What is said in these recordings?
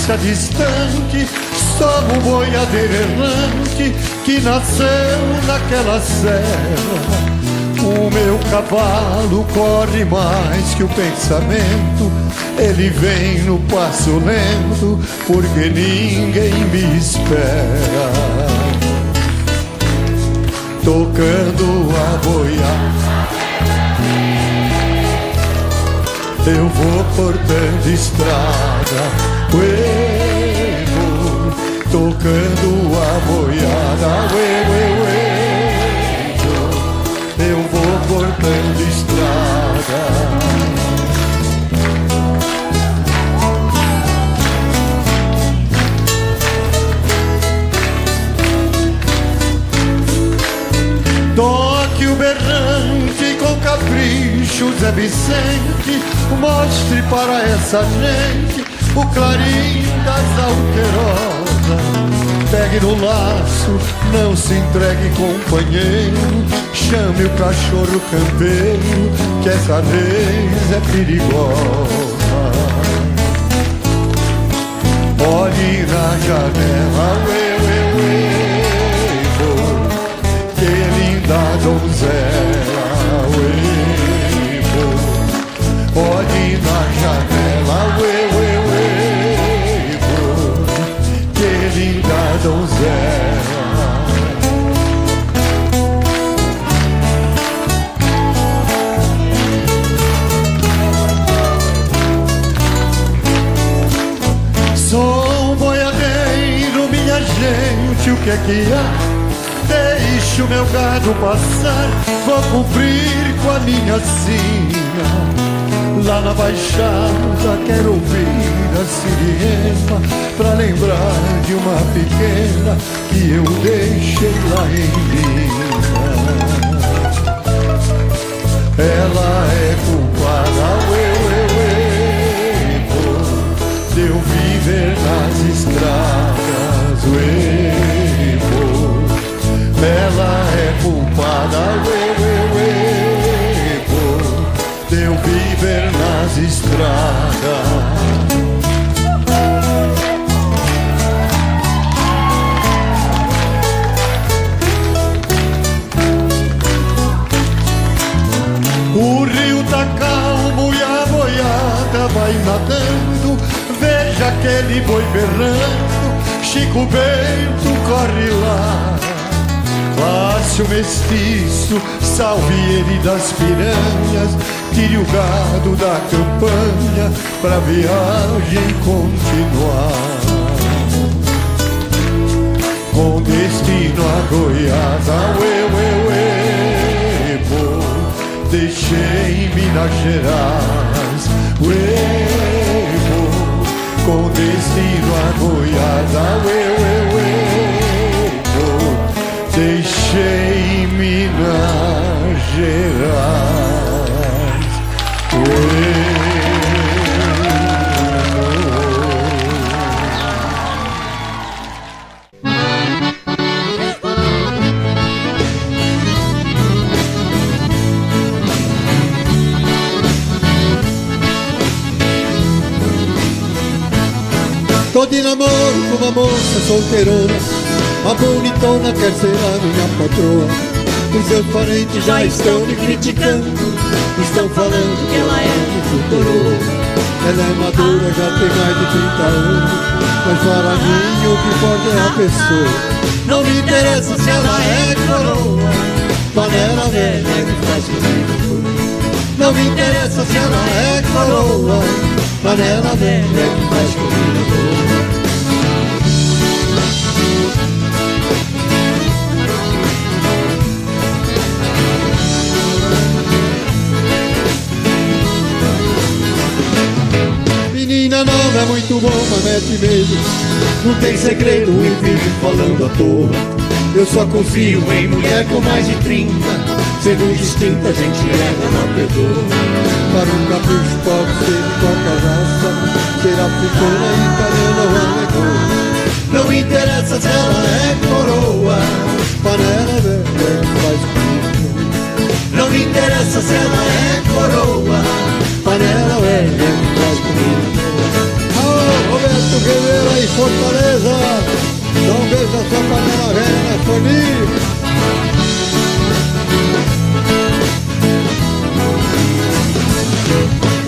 distância distante, somos um boiadeiro errante que nasceu naquela serra. O meu cavalo corre mais que o pensamento, ele vem no passo lento, porque ninguém me espera. Tocando a boiada, eu vou cortando estrada, ué, tocando a boiada, ué, eu vou cortando estrada. Toque o berrante com capricho, Zé Vicente, mostre para essa gente o clarim das alterosas. Pegue no laço, não se entregue, companheiro, chame o cachorro campeiro, que essa reis é perigosa. Olhe na janela, que linda donzela, olhe na janela, que linda donzela. Sou um boiadeiro, minha gente, o que é que há? Deixe o meu gado passar, vou cumprir com a minha sina. Lá na baixada quero ouvir a sirema, pra lembrar de uma pequena que eu deixei lá em Minas. Ela é culpada, de eu viver nas estradas, ela é culpada, de eu viver nas estradas. O rio tá calmo e a boiada vai nadando, veja aquele boi berrando, Chico Bento corre lá. Passe o mestiço, salve ele das piranhas, tire o gado da campanha pra viagem continuar. Com destino a Goiás, deixei em Minas Gerais, com destino a Goiás, deixei em Minas Gerais. Tô de namoro com uma moça solteirona, a bonitona quer ser a minha patroa. Os seus parentes já estão me criticando, estão falando que ela é muito coroa. Ela é madura, já tem mais de 30 anos, mas para mim o que importa é a pessoa. Não me interessa se ela é coroa, panela velha que faz comigo. Não me interessa se ela é coroa, panela velha que faz comigo. Menina nova é muito bom, mas mete medo. Não tem segredo e vive falando à toa. Eu só confio em mulher com mais de 30. Sendo distinta, a gente leva na perdoa. Para um capricho pode ser de qualquer raça, ser africana, italiana ou alemã. Não interessa se ela é coroa, panela velha faz comigo. Não me interessa se ela é coroa, panela velha faz comigo. Oh, Roberto Guerreiro. Fortaleza, dá um beijo na sua panela velha, na família.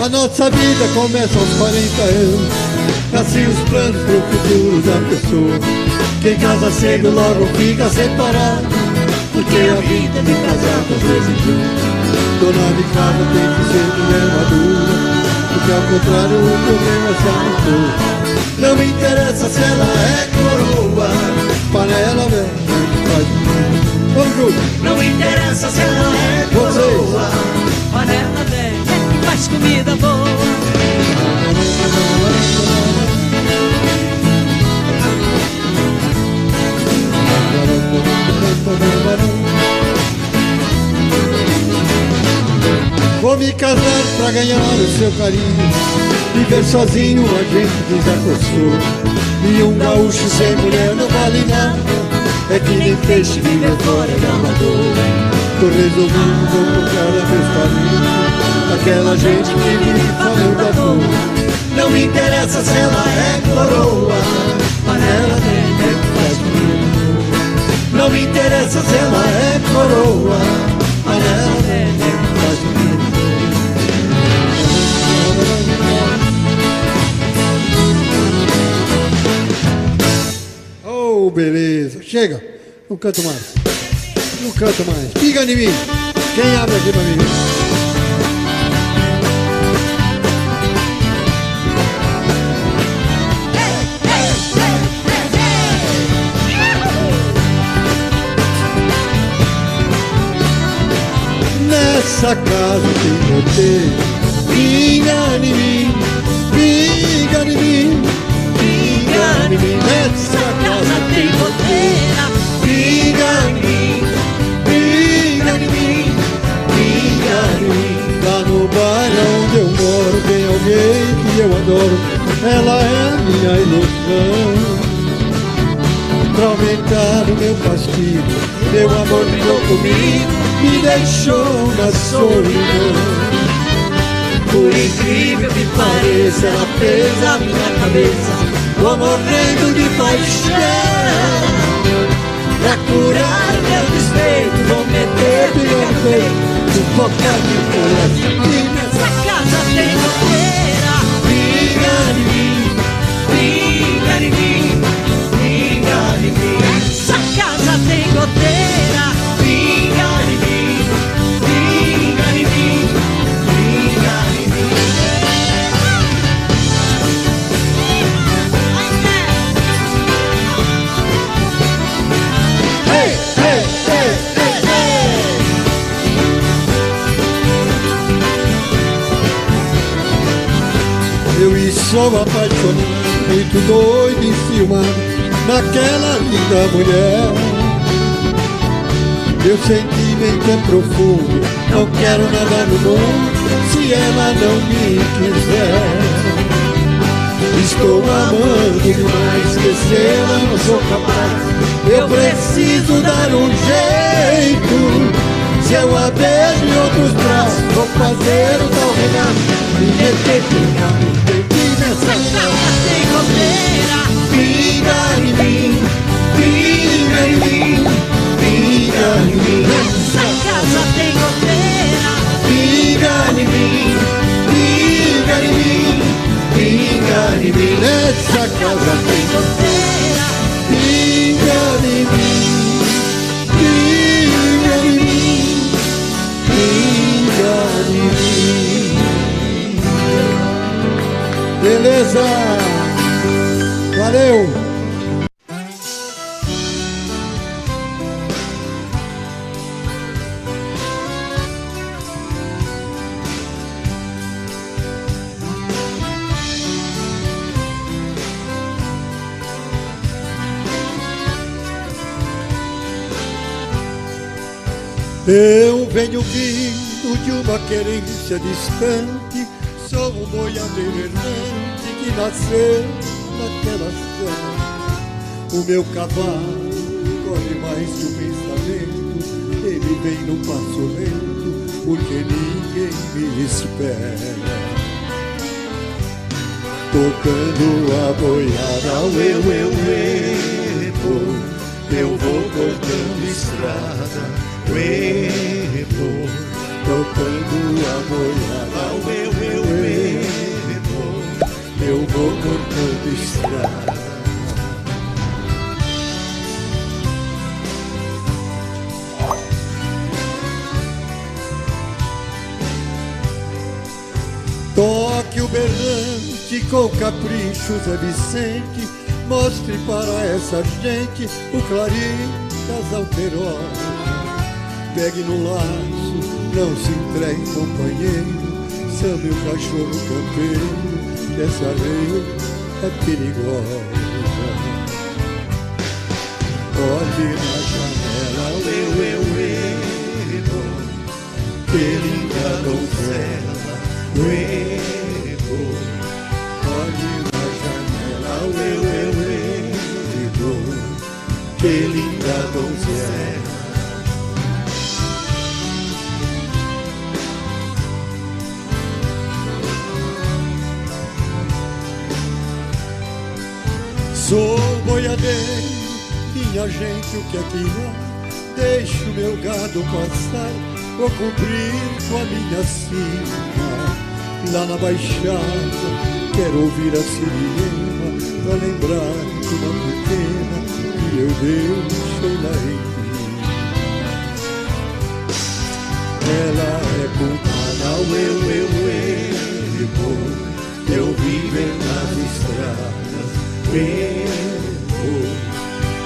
A nossa vida começa aos 40 anos, assim os planos pro futuro da pessoa. Quem casa cedo logo fica separado, porque a vida de casar com os dois juntos. Dona de casa tem que ser mulher madura, porque ao contrário o problema se aumentou. Não me interessa se ela é coroa, panela velha faz tudo. Vamos junto. Não me interessa se ela é coroa, panela velha que faz comida boa. Vou me casar pra ganhar o seu carinho, viver sozinho a gente desacostumou. E um gaúcho sem mulher não vale nada, é que nem peixe viver fora da amador. Tô resolvido, vou procurar meus caminhos, aquela gente que vive falando da dor. Não me interessa se ela é coroa, panela velha que faz comida. Não me interessa se ela é coroa, panela velha que faz comida. Oh, beleza. Chega. Não canto mais. Não canto mais. Piga em mim. Quem abre aqui pra mim? Nessa casa tem roteiro. Pinga em mim, pinga em mim, pinga em mim. Nessa casa tem roteira. Pinga em mim, pinga em mim, pinga em mim. Lá no bairro onde eu moro tem alguém que eu adoro. Ela é a minha ilusão. Pra aumentar o meu castigo, meu amor ficou comigo, me deixou na solidão. Por incrível que pareça, ela fez a minha cabeça. Vou morrendo de paixão. Pra curar meu despeito, vou meter meu peito, sufocar meu coração. E nessa casa tem roteira. Pinga em mim, pinga em mim, pinga em mim. Essa casa tem goteira. Pinga em mim, pinga em mim, pinga em mim. Hey, hey, hey, hey, hey. Eu sou apaixonado, muito doido e ciumado naquela linda mulher. Meu sentimento é profundo, não quero nada no mundo se ela não me quiser. Estou amando demais, esquecê-la não sou capaz. Eu preciso dar um jeito. Se eu a beijo em outros braços, vou fazer o tal regaço e meter nessa Casa tem goteira. pinga em mim, pinga em mim, pinga em mim. Essa casa tem goteira. Pinga em mim, pinga em mim, pinga em mim. Nessa casa tem Goteira. pinga em mim, pinga em mim, pinga em mim. Beleza? Valeu! Eu venho vindo de uma querência distante, sou um boiadeiro errante que nasceu naquela terra. O meu cavalo corre mais que o pensamento, ele vem no passo lento, porque ninguém me espera. Tocando a boiada ao eu vou cortando estrada, tocando a boiada, eu vou cortando estrada. Toque o berrante com capricho, Zé Vicente, mostre para essa gente o clarim das alterosas. Pegue no laço, não se entregue, companheiro, chame o cachorro campeiro, que essa lei é perigosa. Olhe na janela, que linda donzela, olhe na janela, que linda donzela. Sou boiadeiro, minha gente, o que é que há? Deixo meu gado passar, vou cumprir com a minha sina. Lá na baixada, quero ouvir a sirene pra lembrar de uma pequena que eu deixei lá em mim. Ela é culpada, eu viver nas estradas,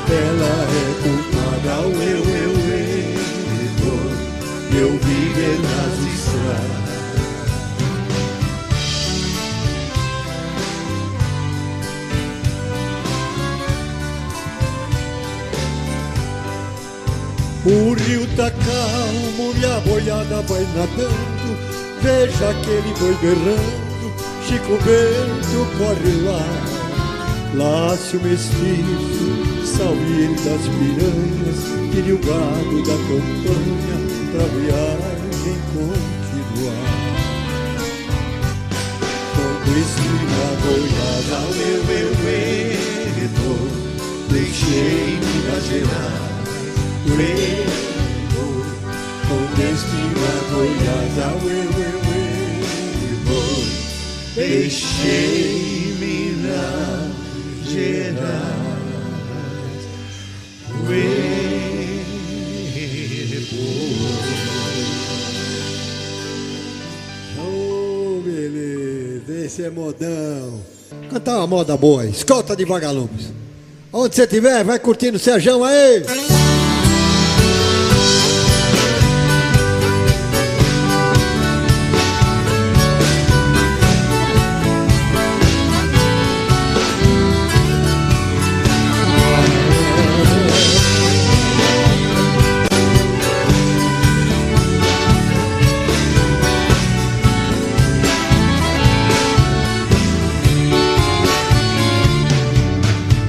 ela é culpada, eu viver nas estradas. O rio tá calmo e a boiada vai nadando, veja aquele boi berrando, Chico Bento corre lá. Laço mestiço, salve das piranhas, tire o gado da campanha pra viagem continuar. Quando estima boiada, deixei Minas Gerais, quando estima boiada, deixei Minas Gerais. Oh, beleza, esse é modão. Cantar uma moda boa, escolta de vagalumes. Onde você estiver, vai curtindo o Serjão aí.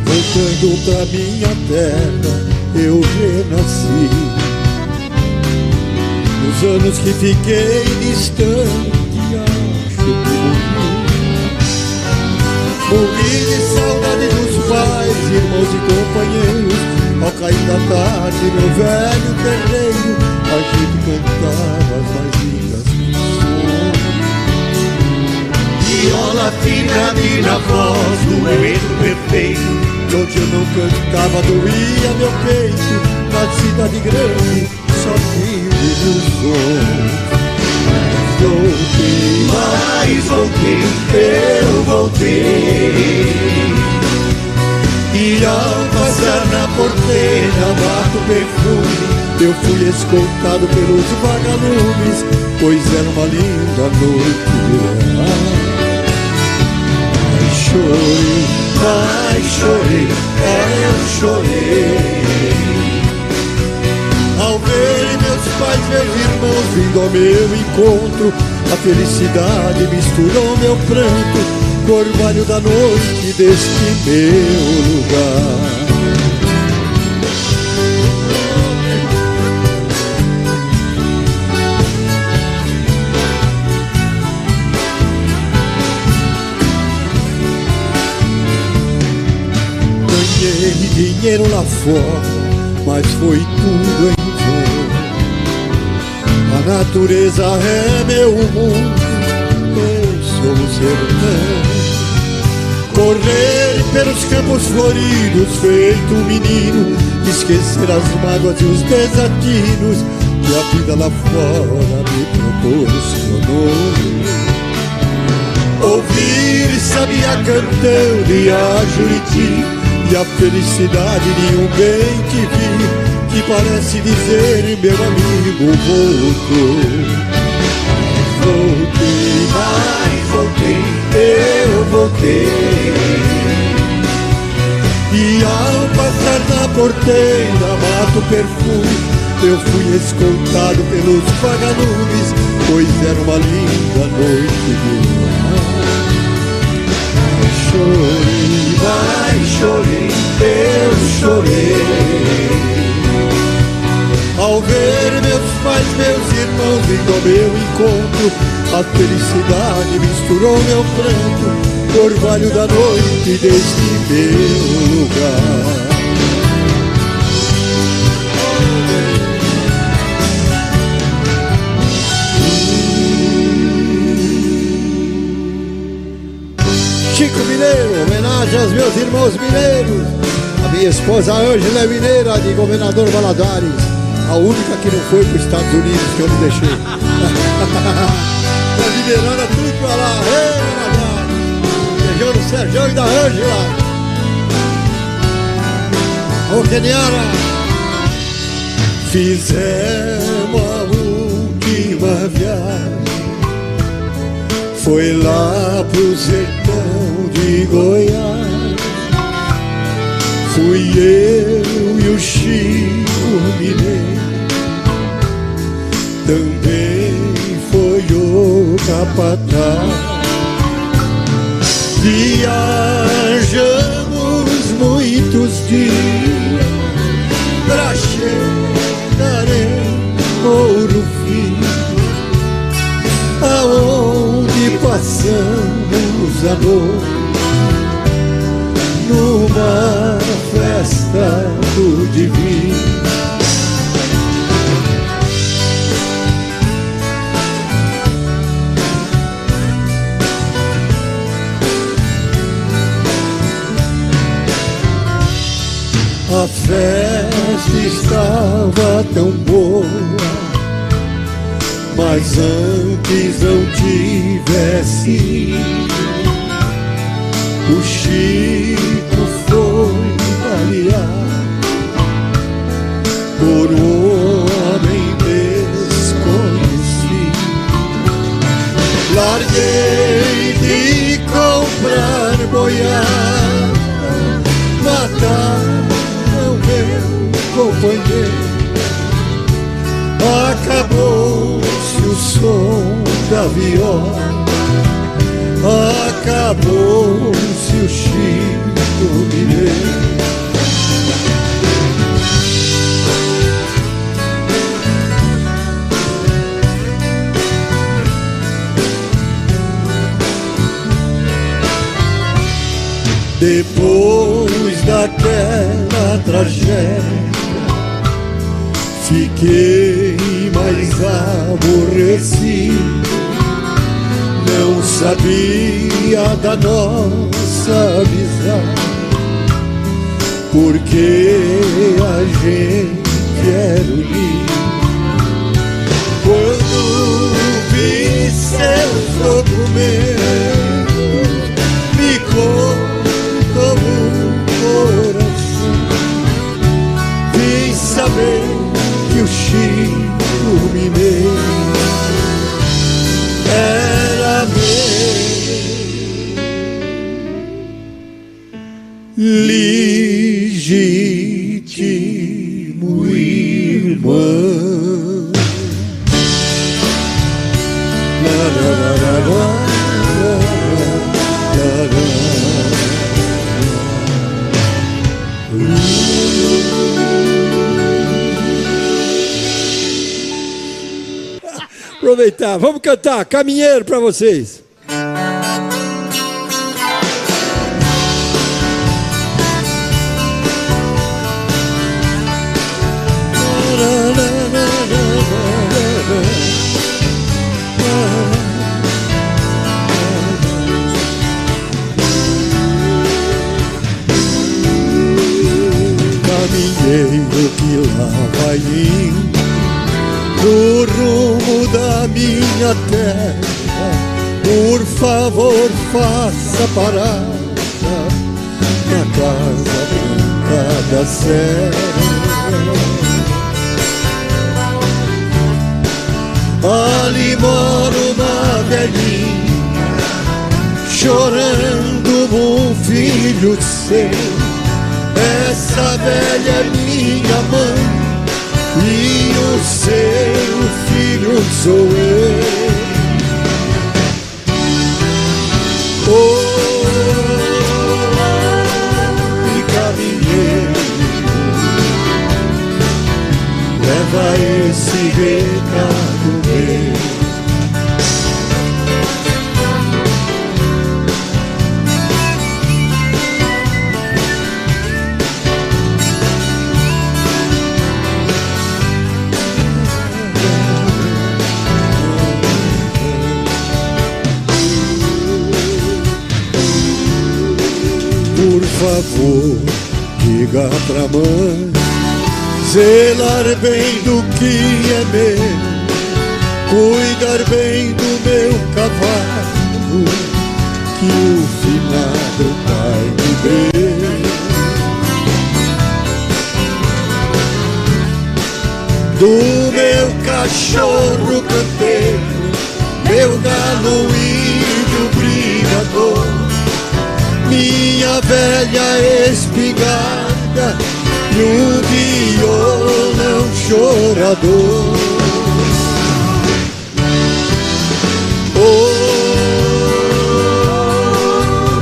Voltando pra minha terra, eu renasci. Nos anos que fiquei distante, acho que morri de saudade dos pais, irmãos e companheiros. Ao cair da tarde, no velho terreiro, a gente cantava as mais lindas canções. Viola fina, vira voz, dueto perfeito. Onde eu não cantava, doía meu peito. Na cidade grande, só tive ilusões. Mas voltei, eu voltei. E ao passar na porteira, bato perfume, eu fui escoltado pelos vagalumes, pois era uma linda noite de verão. Ai, chorei, eu chorei. Ao ver meus pais, meus irmãos vindo ao meu encontro, a felicidade misturou meu pranto com o orvalho da noite deste meu lugar. ganhei dinheiro lá fora, mas foi tudo em vão. A natureza é meu mundo, eu sou o sertão. Correr pelos campos floridos, feito um menino, esquecer as mágoas e os desatinos que a vida lá fora me proporcionou. Ouvir sabia cantando e a Juriti, e a felicidade de um bem que vi, que parece dizer: meu amigo voltou. Voltei, mas voltei, eu voltei. E ao passar na porteira, mato perfume, eu fui escoltado pelos vagalumes, pois era uma linda noite de luar. Chorei, mas chorei, eu chorei. Ao ver meus pais, meus irmãos vindo ao meu encontro, a felicidade misturou meu pranto, o orvalho da noite deste meu lugar. Chico Mineiro, homenagem aos meus irmãos mineiros. A minha esposa Ângela é mineira, de Governador Valadares, a única que não foi para os Estados Unidos que eu não deixei. Tá mineirando tudo pra lá. Ei, Valadares! Beijão do Serjão e da Ângela. Ô, Keniara! Fizemos a última viagem, foi lá pro sertão de Goiás. Fui eu e o Chico Mineiro, também foi o capataz. Viajamos muitos dias pra chegar em Ouro Fino, aonde passamos a noite numa festa do divino. A festa estava tão boa, mas antes não tivesse ido. O Chico foi baleado por um homem desconhecido. Larguei de comprar boiada, mataram meu companheiro. Acabou-se o som da viola, acabou-se o Chico Mineiro. Depois daquela tragédia, fiquei mais aborrecido. Não sabia da nossa amizade, porque a gente era unido. Quando vi seus documentos, me contou o coração. Vim saber que o Chico Mineiro era meu legítimo irmão. La, la, la, la, la, la, la, Aproveitar, vamos cantar Caminheiro pra vocês. caminheiro que lá vai indo no rumo da minha terra, por favor faça parada na casa branca da serra. Ali mora uma velhinha chorando um filho seu. Essa velha é minha mãe e o seu filho sou eu. Oi, caminheiro, leva esse recado meu. Por favor, diga pra mãe zelar bem do que é meu, cuidar bem do meu cavalo, que o finado pai me deu. Do meu cachorro campeiro, meu galo índio brigador, minha velha espingarda e um violão chorador.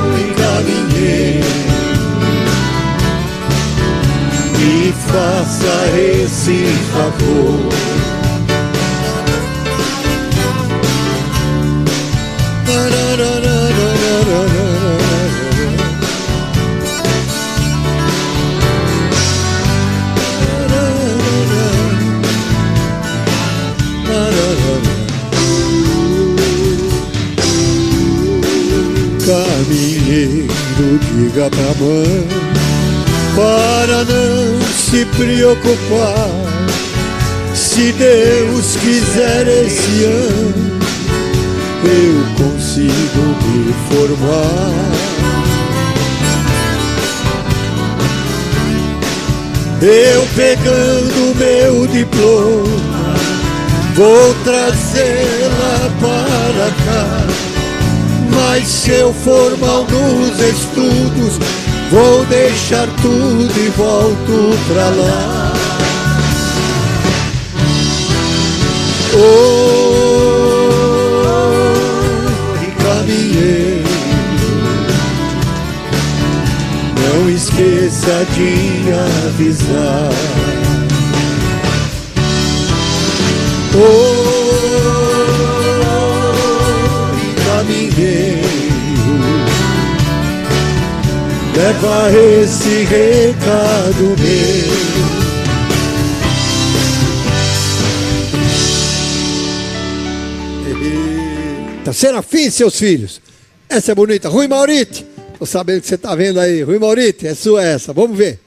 Oi, caminheiro, me faça esse favor. Caminheiro, diga pra mãe para não se preocupar. Se Deus quiser esse ano eu consigo me formar. Eu pegando meu diploma vou trazê-la para cá. Mas se eu for mal nos estudos, vou deixar tudo e volto pra lá. Oi, caminheiro, não esqueça de avisar. Caminheiro, leva esse recado meu. Tá sendo afim, seus filhos? Essa é bonita. Rui Maurite, tô sabendo que você tá vendo aí. Rui Maurite, é sua essa. Vamos ver.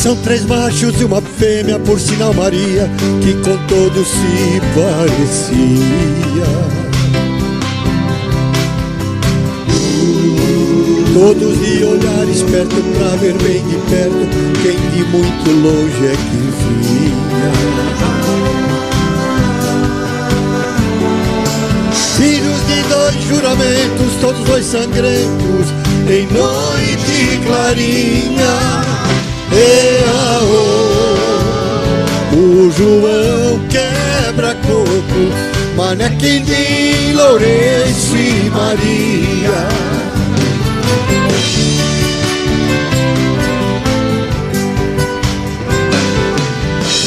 São 3 machos e uma fêmea, por sinal Maria, que com todos se parecia. Todos de olhar esperto pra ver bem de perto quem de muito longe é que vinha. Filhos de 2 juramentos, todos 2 sangrentos, em noite clarinha. O João quebra coco, Mané Quindim, Lourenço e Maria.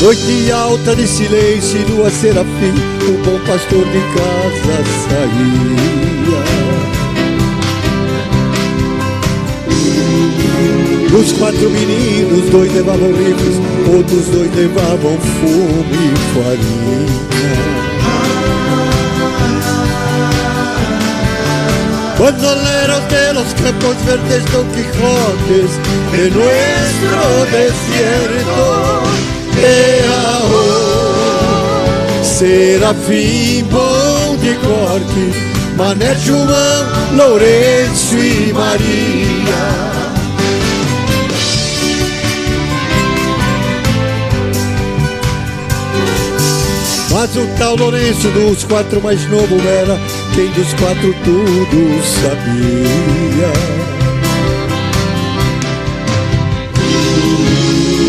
Noite alta de silêncio e lua serafim, o bom pastor de casa saía. Os 4 meninos, 2 levavam livros, outros 2 levavam fumo e farinha. Bandoleros de los campos verdes, Don Quijotes de nuestro desierto. Serafim, bom de corte, Mané, João, Lourenço e Maria. Mas o tal Lourenço, dos 4 mais novo, era quem dos 4 tudo sabia.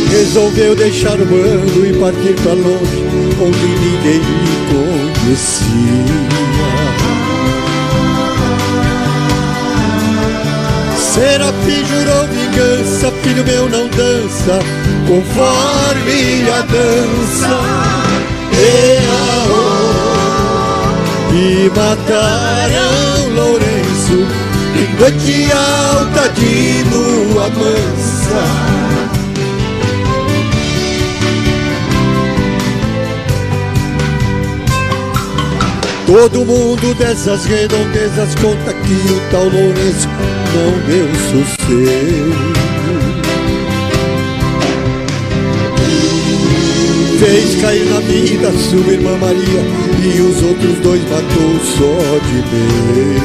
Resolveu deixar o bando e partir pra longe, onde ninguém me conhecia. Serafim jurou vingança, filho meu não dança conforme a dança. E mataram Lourenço em noite alta de lua mansa. Todo mundo dessas redondezas conta que o tal Lourenço não deu sossego. Fez cair na vida sua irmã Maria e os outros 2 matou só de medo.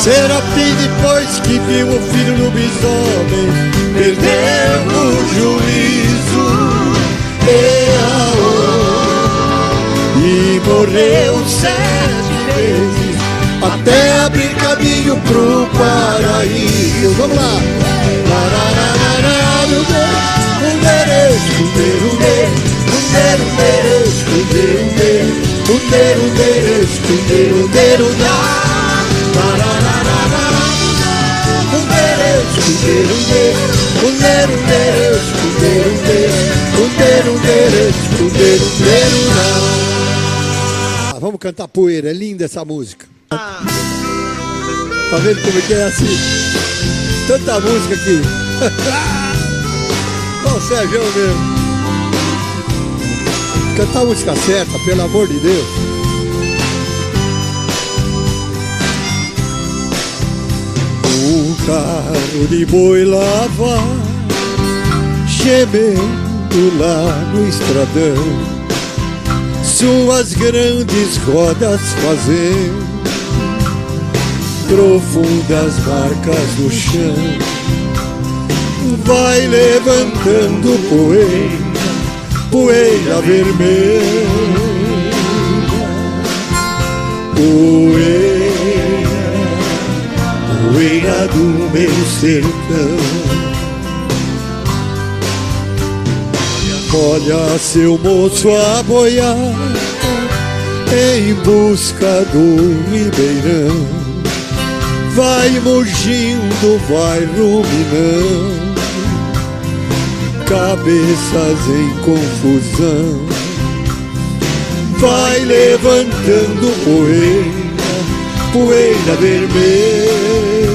Serafim, depois que viu o filho no bisomem, perdeu o juízo e morreu 7 vezes até abrir caminho pro paraíso. Vamos lá! Vamos cantar Poeira, é linda essa música. Tá vendo como é que é assim? Tanta música aqui. Ó, Sérgio mesmo. Cantar a música certa, pelo amor de Deus. O carro de boi lá vai, gemendo lá no estradão, suas grandes rodas fazendo profundas marcas no chão. Vai levantando poeira, poeira vermelha, poeira, poeira do meu sertão. Olha seu moço a boiar em busca do ribeirão, vai mugindo, vai ruminando, cabeças em confusão. Vai levantando poeira, poeira vermelha,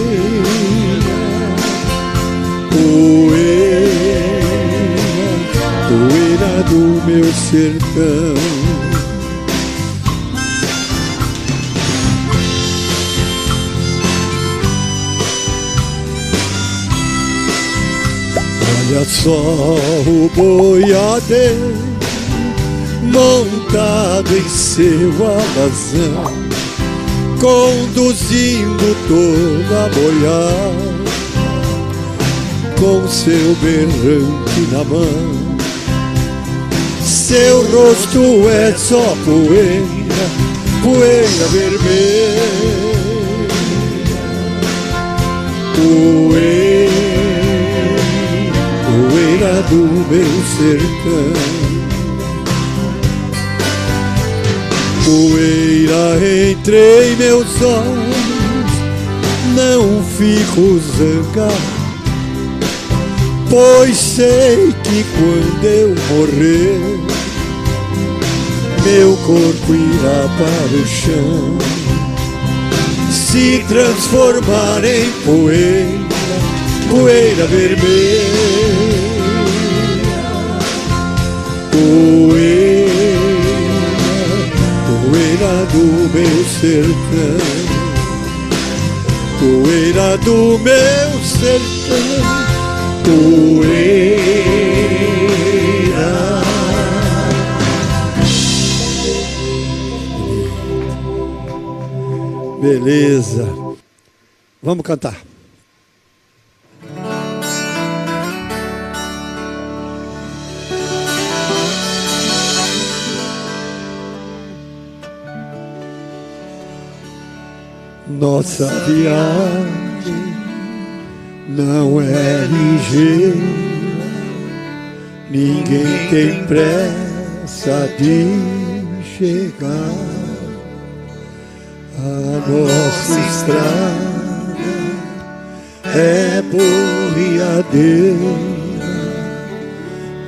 poeira, poeira do meu sertão. Olha só o boiadeiro montado em seu alazão, conduzindo toda a boiada, com seu berrante na mão. Seu rosto é só poeira, poeira vermelha, poeira, poeira do meu sertão. Poeira entre meus olhos, não fico zangado, pois sei que quando eu morrer, meu corpo irá para o chão. Se se transformar em poeira, poeira vermelha, poeira do meu sertão, poeira do meu sertão, poeira. Beleza, vamos cantar. Nossa viagem não é ligeira, ninguém tem pressa de chegar. A nossa estrada é boiadeira,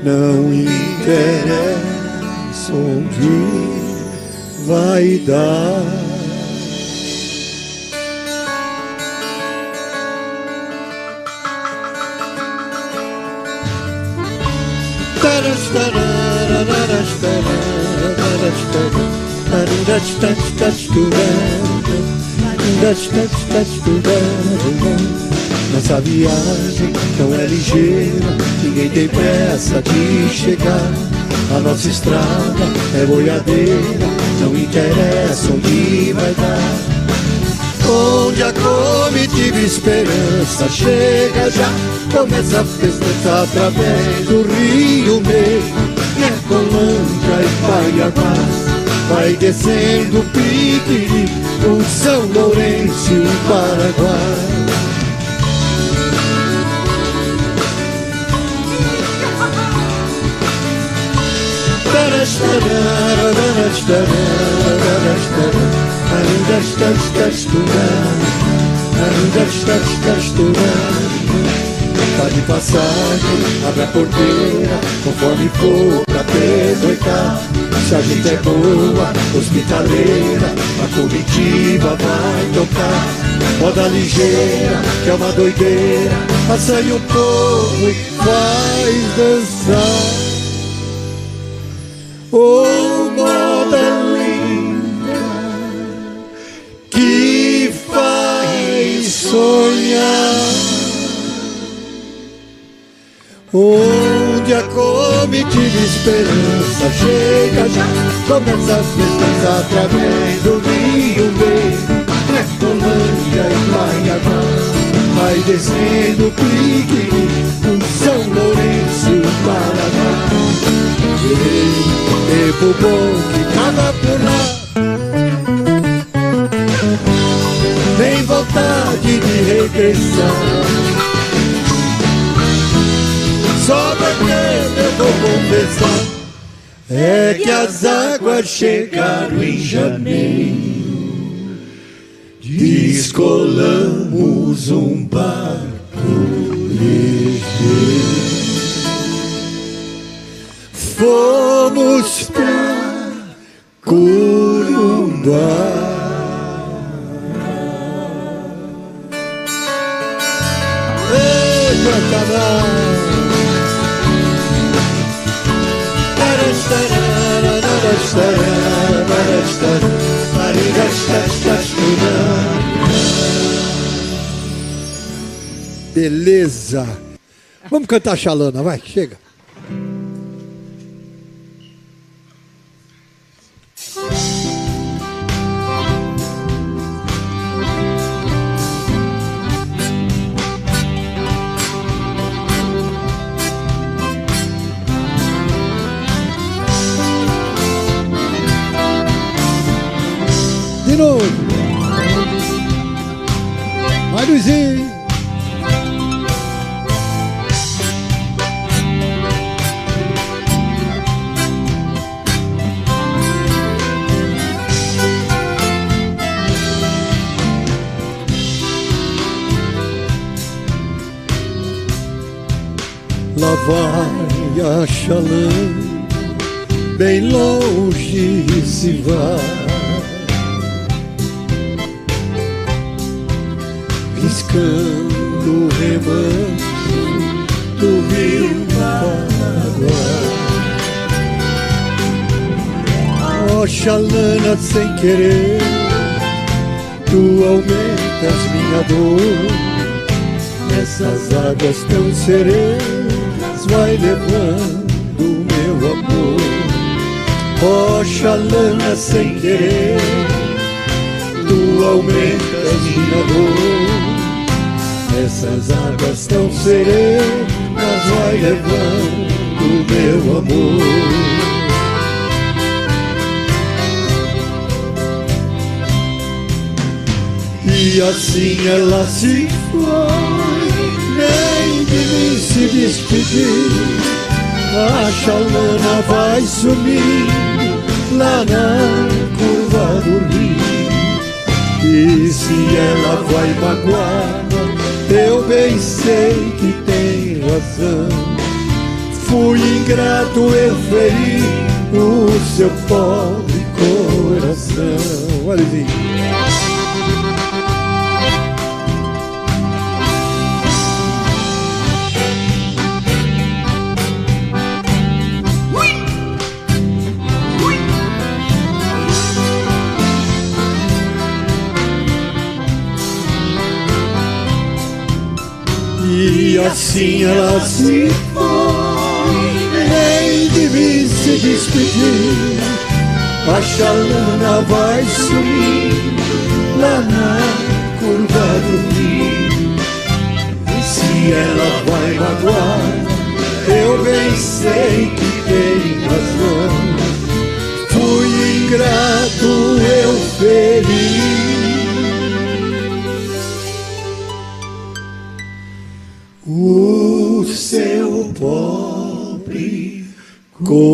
não interessa onde vai dar. Nossa viagem não é ligeira, ninguém tem pressa de chegar. A nossa estrada é boiadeira, não interessa onde vai dar. Onde a comitiva esperança chega já, começa a festejar através do rio mesmo, Ecolândia e Paiaguás. Vai descendo o Piquiri, o São Lourenço e o Paraguai. Tá de passagem, abre a porteira, conforme for pra pernoitar. Se a gente é boa, hospitaleira, a comitiva vai tocar. Moda ligeira, que é uma doideira, assanha o povo e faz dançar. Oh, moda linda, que faz sonhar. Onde a comitiva esperança chega já, começa a festejar através do rio mesmo, Ecolândia e Paiaguás. Vai descendo o Piquiri, o São Lourenço e o Paraguai. Tempo bom que tava por lá, nem vontade de regressar. Só porque eu vou confessar, é que as águas chegaram em janeiro, descolamos um barco ligeiro. Fomos pra Corumbá. Ei, Pantanal! Beleza. Vamos cantar Xalana, vai, chega. De novo. Vai, Luizinho. Lá vai a Xalana, bem longe se vai. piscando o remanso do rio Paraguai. Oxalana, sem querer, tu aumentas minha dor. Essas águas tão serenas vai levando o meu amor. Oxalana, sem querer, tu aumentas minha dor. Essas águas tão serenas vai levando o meu amor. E assim ela se foi, nem de mim se despedir. A Xalana vai sumir lá na curva do rio. E se ela vai magoar, eu bem sei que tem razão. Fui ingrato, eu feri o seu pobre coração. Olha aí. E assim ela se foi, nem de mim se despedir. A Xalana vai sumir lá na curva do rio. E se ela vai magoar, eu bem sei que tem razão. Fui ingrato, eu feri o seu pobre coração.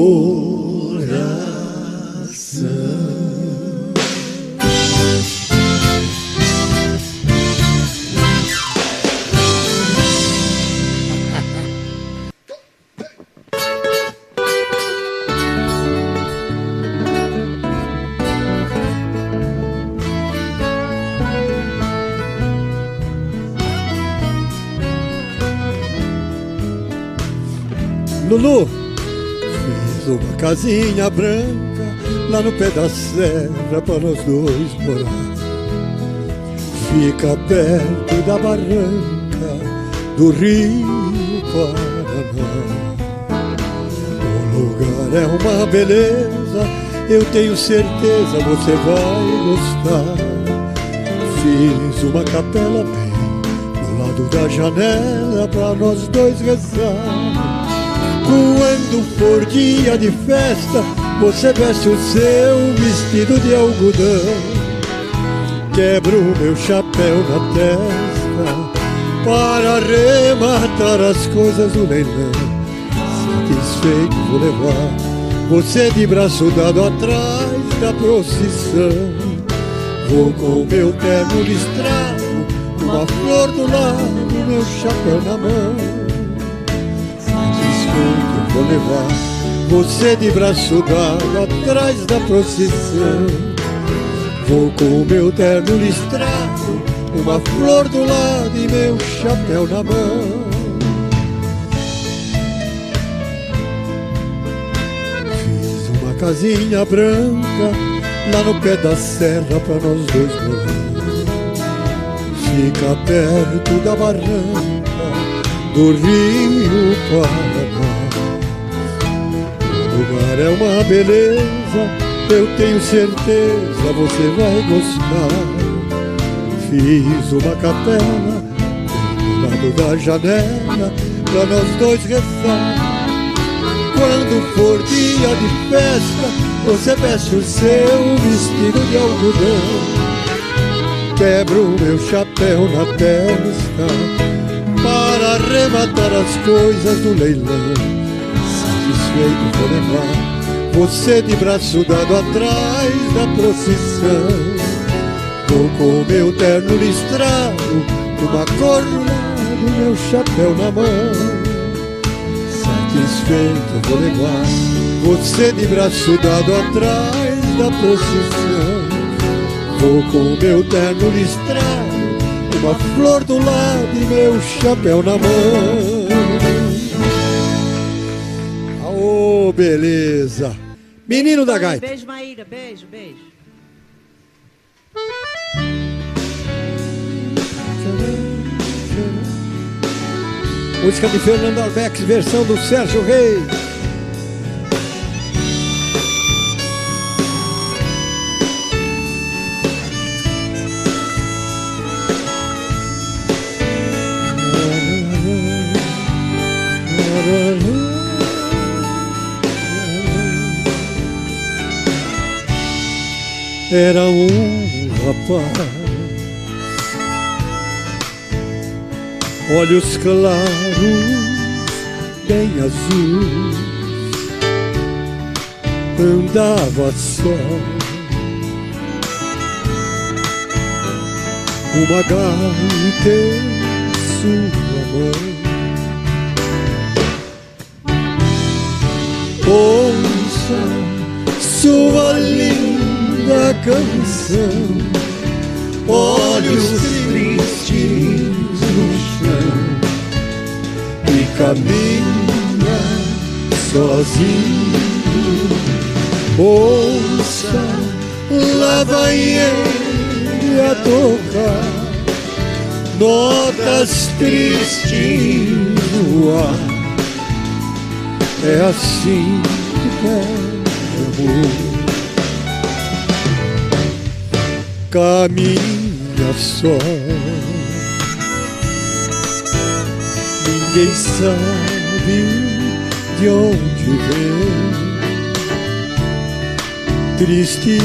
Lulu, fiz uma casinha branca lá no pé da serra para nós dois morar. Fica perto da barranca do rio Paraná. O lugar é uma beleza, eu tenho certeza você vai gostar. Fiz uma capela bem do lado da janela para nós dois rezar. Quando for dia de festa, você veste o seu vestido de algodão. Quebro o meu chapéu na testa para arrematar as coisas do leilão. Satisfeito vou levar você de braço dado atrás da procissão. Vou com o meu terno listrado, uma flor do lado, meu chapéu na mão. Vou levar você de braço dado atrás da procissão. Vou com o meu terno listrado, uma flor do lado e meu chapéu na mão. Fiz uma casinha branca lá no pé da serra pra nós dois morar. Fica perto da barranca do rio Paraná. O lugar é uma beleza, eu tenho certeza você vai gostar. Fiz uma capela do lado da janela pra nós dois rezar. Quando for dia de festa, você veste o seu vestido de algodão. Quebro o meu chapéu na testa para arrematar as coisas do leilão. Satisfeito vou levar você de braço dado atrás da procissão. Vou com o meu terno listrado, uma cor no lado, meu chapéu na mão. Satisfeito vou levar você de braço dado atrás da procissão. Vou com o meu terno listrado, uma flor do lado e meu chapéu na mão. Aô, beleza. Menino da gaita. Beijo, Maíra, beijo, beijo. Música de Fernando Arbex, versão do Sérgio Reis. Era um rapaz, olhos claros, bem azuis, andava só, uma gaita em sua mão. Ouça sua linda canção, olhos tristes no chão, e caminha sozinho. Ouça, lá vai ele a tocar notas tristes no ar. É assim que quero amor. Caminha só, ninguém sabe de onde vem, triste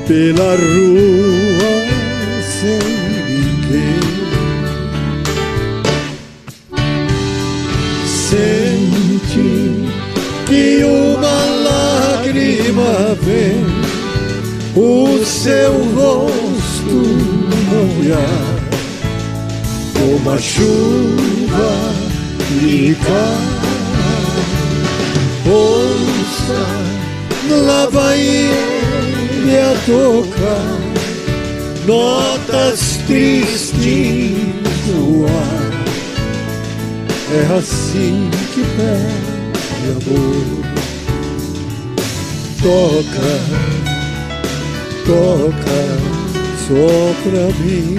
pela rua sem ninguém. Sente que uma lágrima vem o seu rosto molhar, como a chuva lhe cai. Ouça, lá vai ele a tocar notas tristes no ar. É assim que pede amor. Toca, toca só pra mim.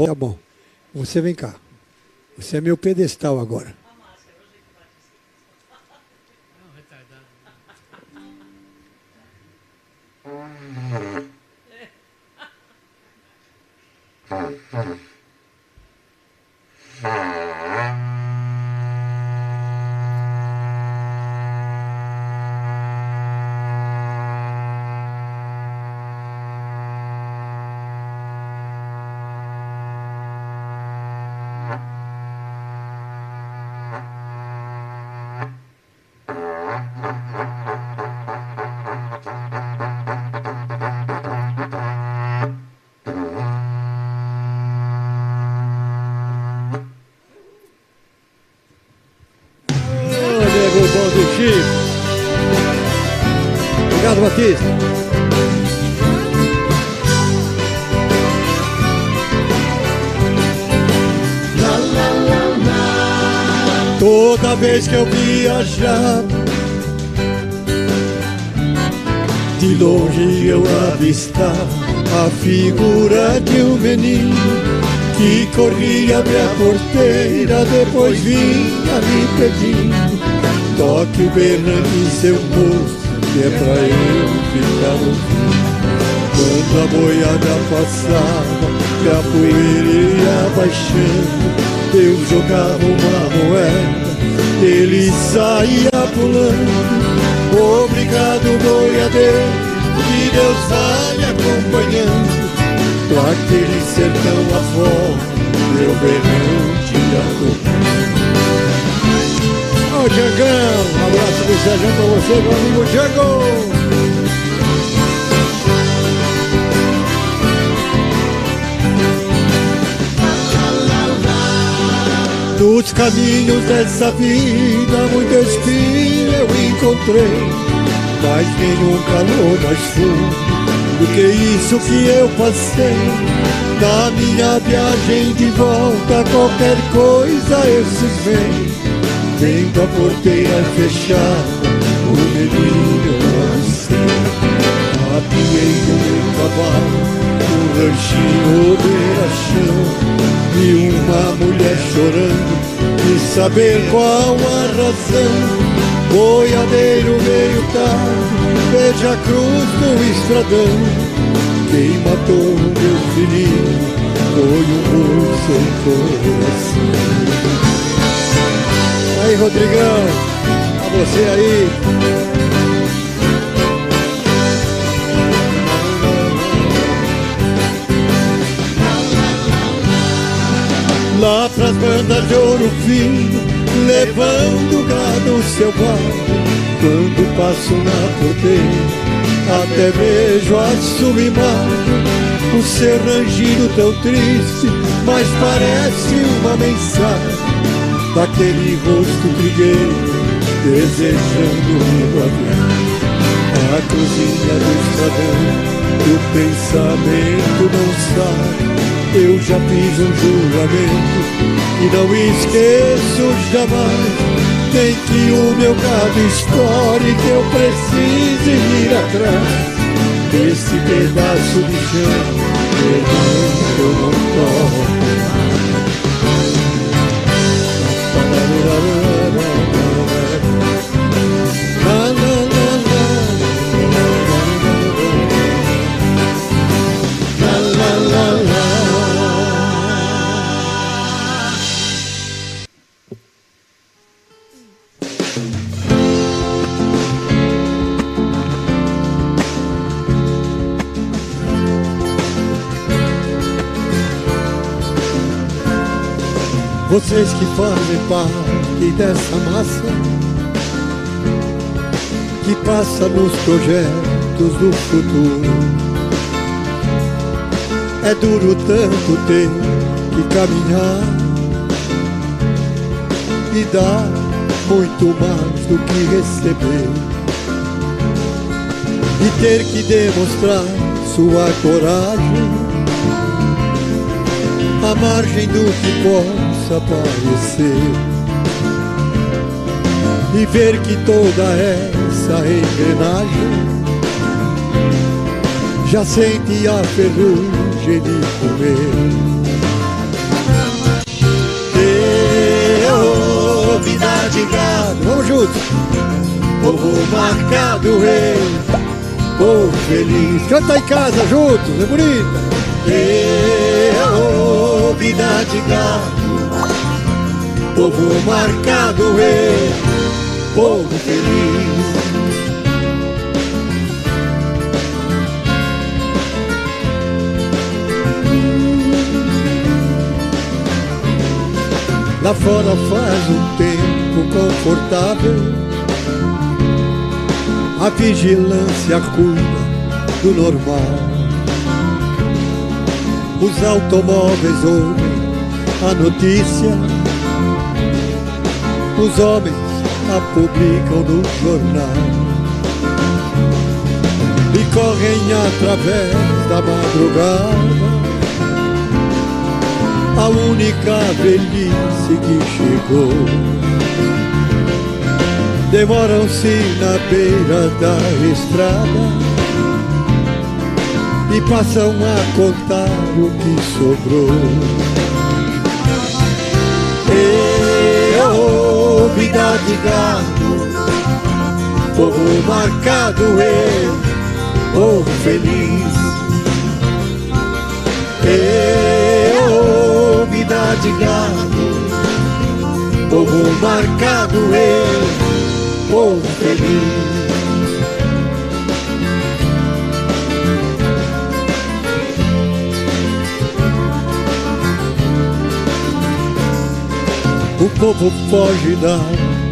Tá bom, você vem cá. Você é meu pedestal agora. Obrigado, Batista. Toda vez que eu viajar, de longe eu avistar a figura de um menino que corria minha porteira, depois vinha me pedindo: toque o berrante, seu moço, que é pra eu ficar ouvindo. Quando a boiada passava, que a poeira ia baixando, eu jogava uma moeda, ele saía pulando. Obrigado, boiadeiro, que Deus vai me acompanhando. Com aquele sertão afora, meu berrante acompanha. Ô Diegão, um abraço do Sérgio pra você, meu amigo Diego. Nos caminhos dessa vida, muita espinha eu encontrei, mas nenhum calor mais fundo do que isso que eu passei. Na minha viagem de volta, qualquer coisa eu cismei, vendo a porteira fechada, o menino lancei. Apiei no meu cavalo, um ranchinho beira-chão, e uma mulher chorando, e saber qual a razão. Boiadeiro meio tarde, veja a cruz no estradão. Quem matou meu filhinho foi um boi sem coração. Aí, Rodrigão, a você aí. Lá pras bandas de Ouro Fino, levando gado selvagem. Quando passo na porteira, até vejo a sua imagem. O seu rangido tão triste, mas parece uma mensagem daquele rosto trigueiro, desejando ir a a cruzinha do estradão, o pensamento não sai. Eu já fiz um juramento e não esqueço jamais. Nem que o meu gado estoure, que eu precise ir atrás desse pedaço de chão, que eu não toco mais. Vocês que fazem parte dessa massa que passa nos projetos do futuro, é duro tanto ter que caminhar e dar muito mais do que receber, e ter que demonstrar sua coragem à margem do que possa parecer, e ver que toda essa engrenagem já sente a ferrugem de comer. Vida de gado, vamos juntos! Povo marcado, rei, povo feliz. Canta em casa juntos, é bonito! Vida de gado, povo marcado, rei, povo feliz. Lá fora faz um tempo confortável, a vigilância cuida do normal. Os automóveis ouvem a notícia, os homens a publicam no jornal e correm através da madrugada, a única velhice que chegou. Demoram-se na beira da estrada e passam a contar o que sobrou. Vida de gado, povo marcado eu, povo feliz. Eu, vida de gado, povo marcado eu, povo feliz. O povo foge da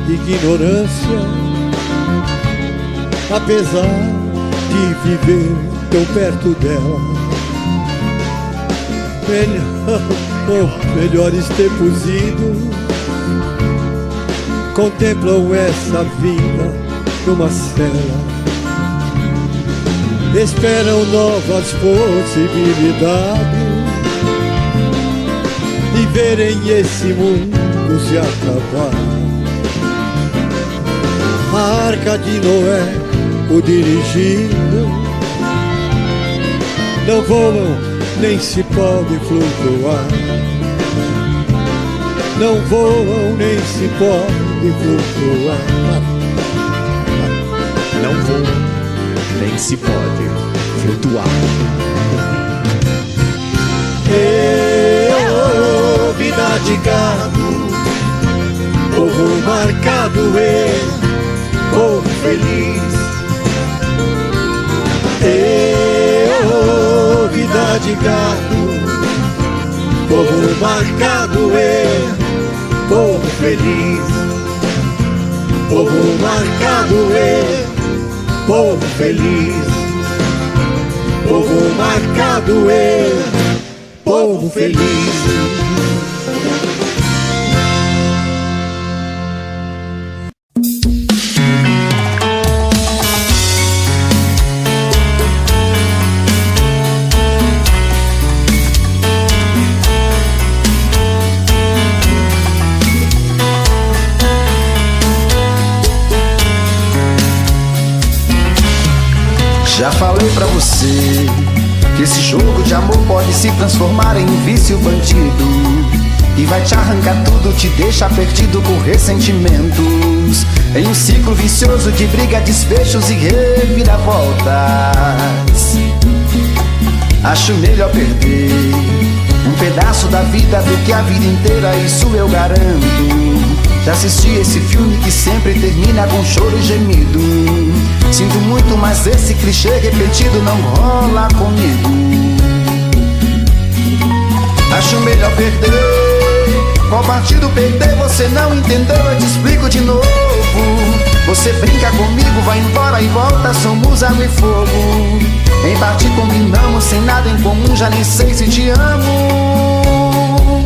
ignorância, apesar de viver tão perto dela. Melhores tempos idos contemplam essa vida numa cela, esperam novas possibilidades e verem esse mundo se acabar. A arca de Noé, o dirigido, não voam nem se pode flutuar. Não voam nem se pode flutuar. Não voam nem se pode flutuar. Eu, vida de gado, povo marcado eu, povo feliz. Eu, vida de gado, povo marcado eu, povo feliz. Povo marcado eu, povo feliz. Povo marcado eu, povo feliz. Já falei pra você que esse jogo de amor pode se transformar em um vício bandido e vai te arrancar tudo, te deixar perdido com ressentimentos, em um ciclo vicioso de briga, desfechos e reviravoltas. Acho melhor perder um pedaço da vida do que a vida inteira, isso eu garanto. Já assisti esse filme que sempre termina com choro e gemido. Sinto muito, mas esse clichê repetido não rola comigo. Acho melhor perder. Qual partido perder? Você não entendeu, eu te explico de novo. Você brinca comigo, vai embora e volta, somos água e fogo. Em parte combinamos, sem nada em comum, já nem sei se te amo.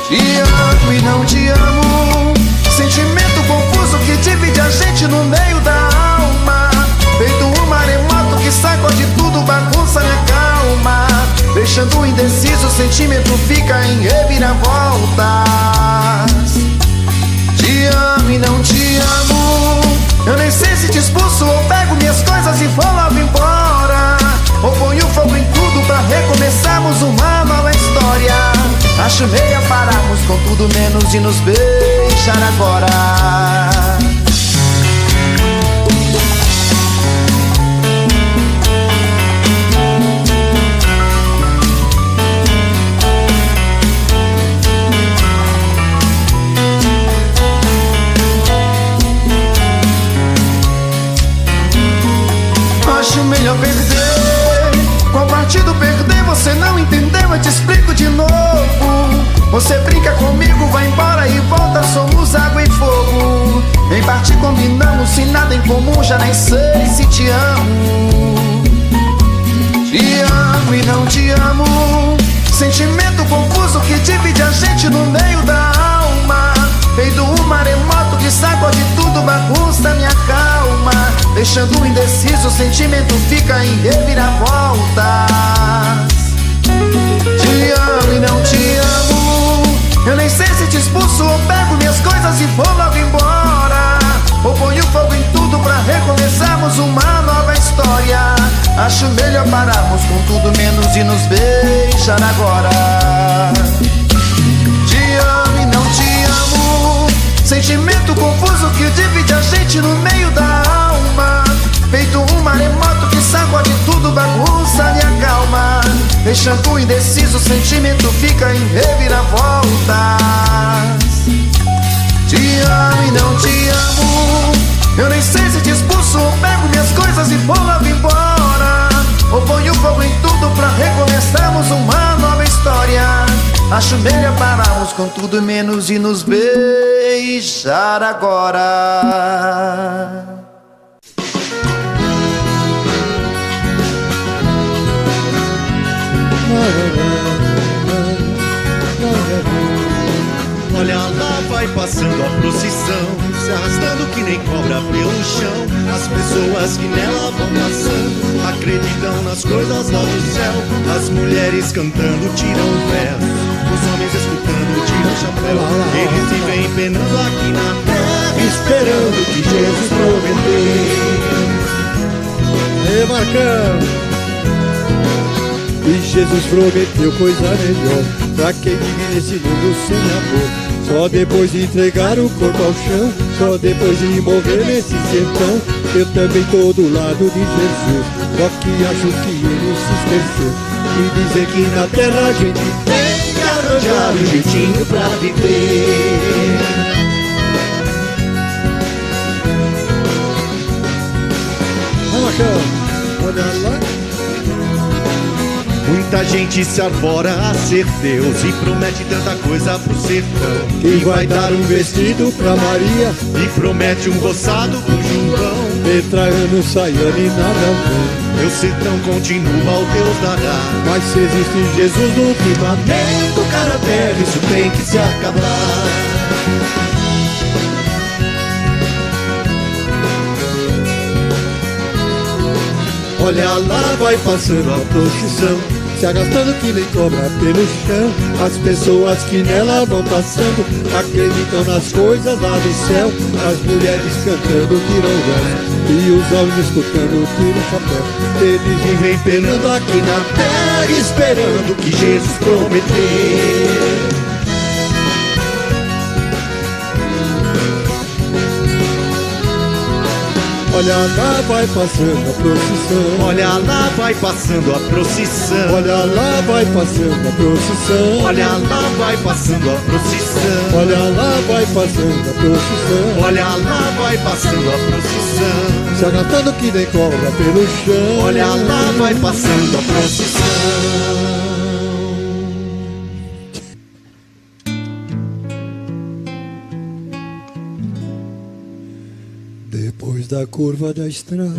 Te amo e não te amo. Sentimento confuso que divide a gente no meio da alma. Feito um maremoto que sacode tudo, bagunça minha calma. Deixando indeciso, o sentimento fica em reviravoltas. Te amo e não te amo. Eu nem sei se te expulso ou pego minhas coisas e vou logo embora, ou ponho fogo em tudo pra recomeçarmos uma nova história. Acho melhor pararmos com tudo menos de nos beijar agora. Acho melhor perder. Qual partido perder? Você não entendeu, eu te explico de novo. Você brinca comigo, vai embora e volta, somos água e fogo. Em parte combinamos, sem nada em comum, já nem sei se te amo. Te amo e não te amo. Sentimento confuso que divide a gente no meio da alma. Feito um maremoto que sacode tudo, bagunça minha calma. Deixando indeciso, o sentimento fica em reviravoltas. Te amo e não te amo. Eu nem sei se te expulso ou pego minhas coisas e vou logo embora, ou ponho fogo em tudo pra recomeçarmos uma nova história. Acho melhor pararmos com tudo menos de nos beijar agora. Te amo e não te amo. Sentimento confuso que divide a gente no meio da alma. deixando indeciso, o sentimento fica em reviravoltas. Te amo e não te amo, eu nem sei se te expulso ou pego minhas coisas e vou lá embora, ou ponho fogo em tudo pra recomeçarmos uma nova história. Acho melhor pararmos com tudo menos de nos beijar agora. Olha lá, vai passando a procissão, se arrastando que nem cobra pelo chão. As pessoas que nela vão passando acreditam nas coisas lá do céu. As mulheres cantando tiram o verso, os homens escutando tiram o chapéu. Eles vivem penando aqui na terra, esperando que Jesus prometeu. Ei, Marcão! E Jesus prometeu coisa melhor pra quem vive nesse mundo sem amor. Só depois de entregar o corpo ao chão, só depois de morrer nesse sertão, eu também tô do lado de Jesus. Só que acho que ele se esqueceu de dizer que na terra a gente tem que arranjar um jeitinho pra viver. Vai, Marcão, olha lá. Muita gente se arvora a ser Deus e promete tanta coisa pro sertão. Que vai dar um vestido pra Maria E promete um roçado pro João. entra ano, sai ano e nada vem. Meu sertão continua, o Deus dará. Mas se existe Jesus no firmamento, Cara terra, isso tem que se acabar. olha lá, vai passando a procissão, se arrastando que nem cobra pelo chão. As pessoas que nela vão passando acreditam nas coisas lá do céu. As mulheres cantando tiram o verso e os homens escutando tiram o chapéu. Eles vivem penando aqui na terra, esperando o que Jesus prometeu. Olha lá, vai passando a procissão. Olha lá, vai passando a procissão. Olha lá, vai passando a procissão. Olha lá, vai passando a procissão. Olha lá, vai passando a procissão. Olha lá, vai passando a procissão. Se arrastando que nem cobra pelo chão. Olha lá, vai passando a procissão. Depois da curva da estrada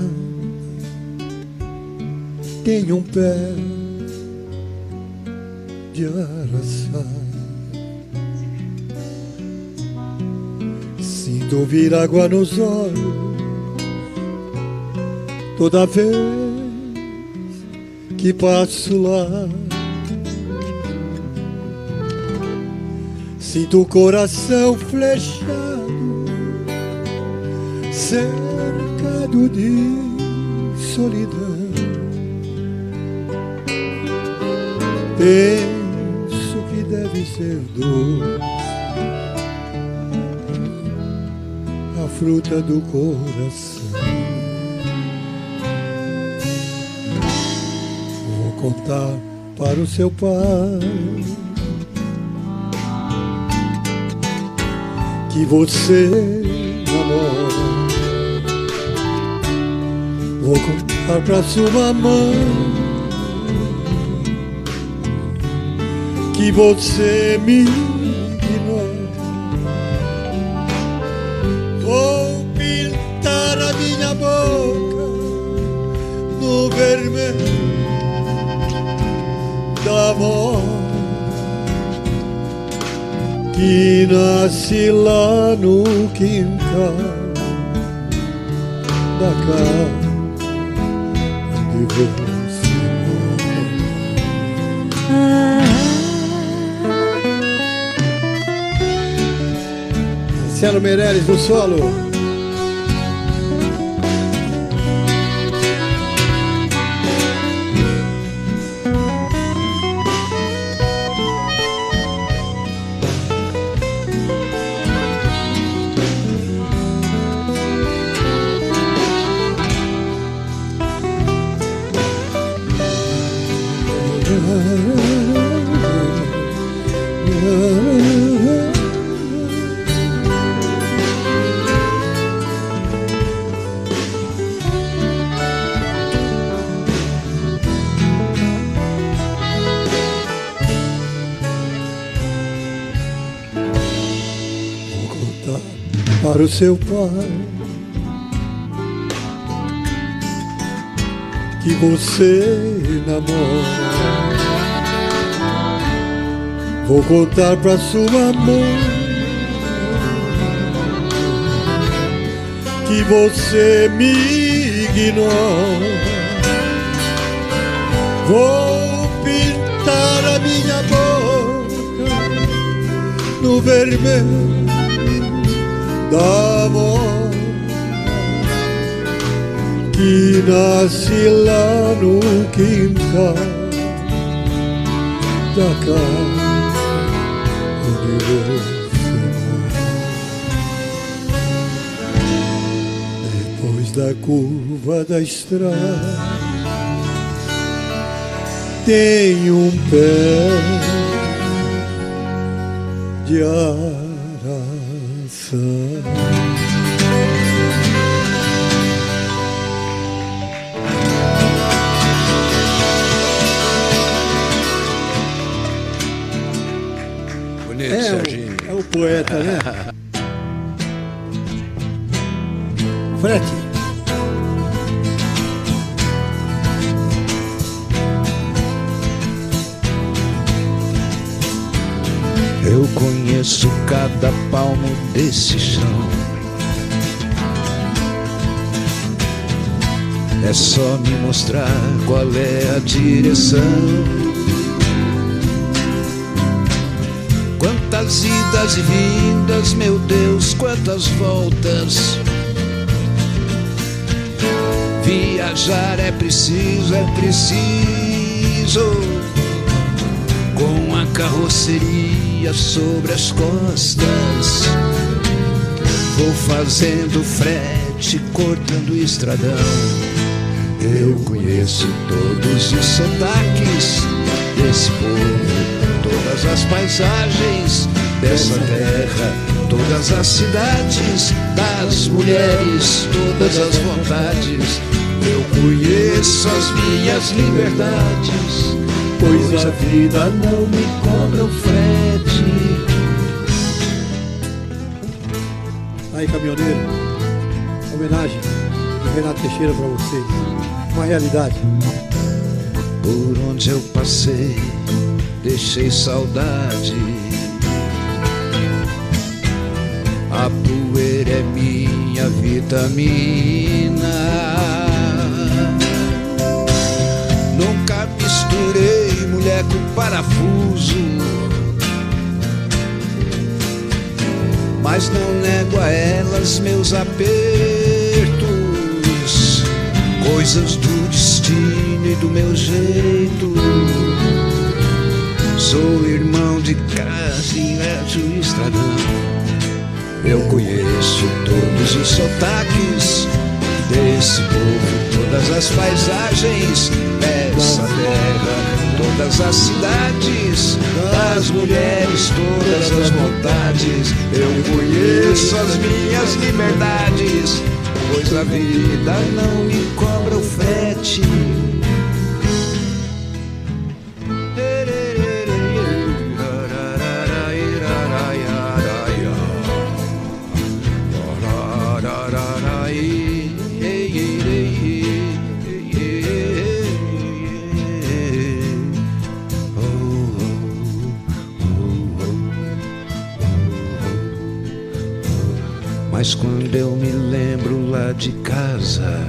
tem um pé de araçá. Sinto vir água nos olhos toda vez que passo lá. Sinto o coração flechado, cercado de solidão. Penso que deve ser doce a fruta do coração. Vou contar para o seu pai que você namora. Vou contar pra sua mamãe que você me ignora. Vou pintar a minha boca no vermelho da morte que nasce lá no quintal da casa de você. Marcelo Meirelles do solo. para o seu pai que você namora. Vou contar pra sua mãe que você me ignora. Vou pintar a minha boca no vermelho da amor que nasce lá no quintal da casa onde você mora. Depois da curva da estrada tem um pé de araçá. É o poeta, né? Frete. Eu conheço cada palmo desse chão. É só me mostrar qual é a direção. Quantas idas e vindas, meu Deus, quantas voltas. Viajar é preciso, com a carroceria sobre as costas. Vou fazendo frete, cortando o estradão. Eu conheço todos os sotaques desse povo, todas as paisagens dessa terra, todas as cidades, das mulheres, todas as vontades. Eu conheço as minhas liberdades, pois a vida não me cobra o frete. Aí, caminhoneiro, homenagem de Renato Teixeira pra vocês. Uma realidade. Por onde eu passei, deixei saudade. A poeira é minha vitamina. Nunca misturei mulher com parafuso, mas não nego a elas meus apertos, coisas do destino e do meu jeito. Sou irmão de Casimiro e Estradão. Eu conheço todos os sotaques desse povo, todas as paisagens dessa terra, todas as cidades, das mulheres, todas as vontades. Eu conheço as minhas liberdades, pois a vida não me cobra o frete. Mas quando eu me lembro lá de casa,